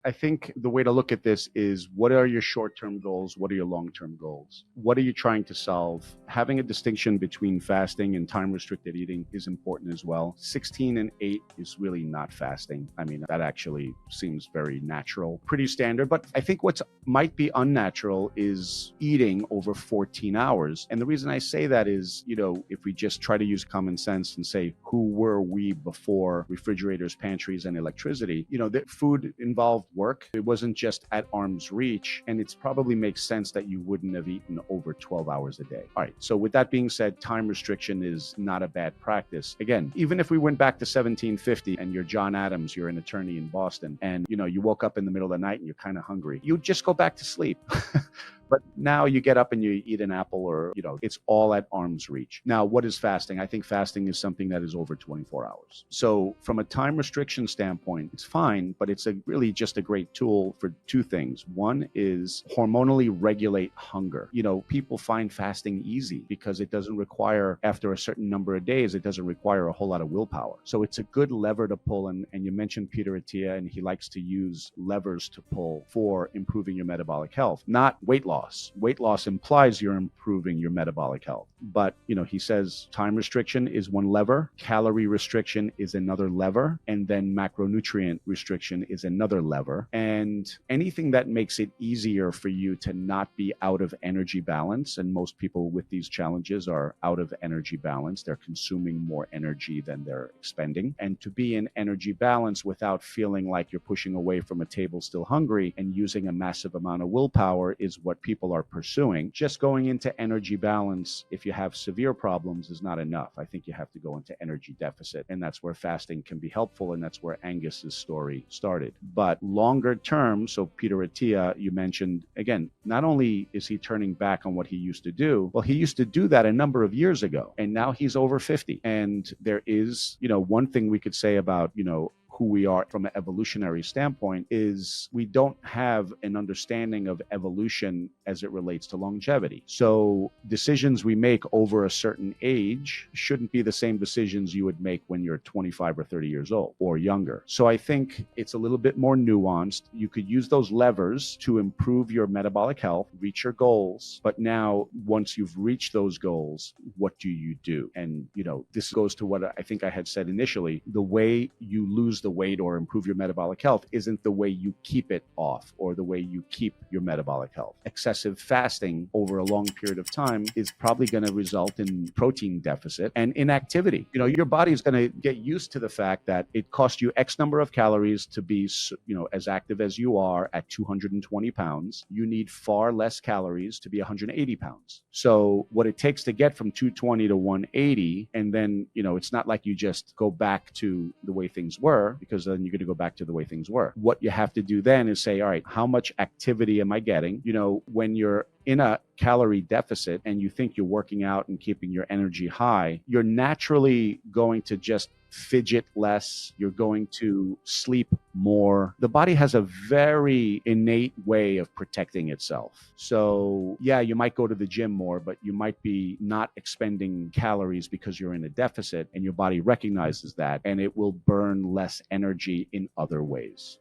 I think the way to look at this is what are your short term goals? What are your long term goals? What are you trying to solve? Having a distinction between fasting and time restricted eating is important as well. 16 and 8 is really not fasting. I mean, that actually seems very natural, pretty standard. But I think what might be unnatural is eating over 14 hours. And the reason I say that is, if we just try to use common sense and say, who were we before refrigerators, pantries, and electricity? That food involved work. It wasn't just at arm's reach, and it probably makes sense that you wouldn't have eaten over 12 hours a day. All right, so with that being said, time restriction is not a bad practice. Again, even if we went back to 1750 and you're John Adams, you're an attorney in Boston, and you woke up in the middle of the night and you're kind of hungry, you'd just go back to sleep. But now you get up and you eat an apple or, it's all at arm's reach. Now, what is fasting? I think fasting is something that is over 24 hours. So from a time restriction standpoint, it's fine, but it's really just a great tool for two things. One is hormonally regulate hunger. People find fasting easy because it doesn't require, after a certain number of days, it doesn't require a whole lot of willpower. So it's a good lever to pull. And you mentioned Peter Attia, and he likes to use levers to pull for improving your metabolic health, not weight loss. Weight loss implies you're improving your metabolic health. But, he says time restriction is one lever, calorie restriction is another lever, and then macronutrient restriction is another lever. And anything that makes it easier for you to not be out of energy balance, and most people with these challenges are out of energy balance, they're consuming more energy than they're expending. And to be in energy balance without feeling like you're pushing away from a table still hungry and using a massive amount of willpower is what people are pursuing. Just going into energy balance, if you have severe problems, is not enough. I think you have to go into energy deficit, and that's where fasting can be helpful, and that's where Angus's story started. But longer term, so Peter Attia, you mentioned, again, not only is he turning back on what he used to do, well, he used to do that a number of years ago, and now he's over 50. And there is, one thing we could say about, who we are from an evolutionary standpoint is we don't have an understanding of evolution as it relates to longevity. So decisions we make over a certain age shouldn't be the same decisions you would make when you're 25 or 30 years old or younger. So I think it's a little bit more nuanced. You could use those levers to improve your metabolic health, reach your goals. But now, once you've reached those goals, what do you do? And, this goes to what I think I had said initially. The way you lose the weight or improve your metabolic health isn't the way you keep it off or the way you keep your metabolic health. Excessive fasting over a long period of time is probably going to result in protein deficit and inactivity. Your body is going to get used to the fact that it costs you X number of calories to be, as active as you are at 220 pounds. You need far less calories to be 180 pounds. So what it takes to get from 220 to 180, and then, it's not like you just go back to the way things were, because then you're going to go back to the way things were. What you have to do then is say, all right, how much activity am I getting? When you're in a calorie deficit and you think you're working out and keeping your energy high, you're naturally going to just fidget less. You're going to sleep more. The body has a very innate way of protecting itself. So yeah, you might go to the gym more, but you might be not expending calories because you're in a deficit, and your body recognizes that, and it will burn less energy in other ways.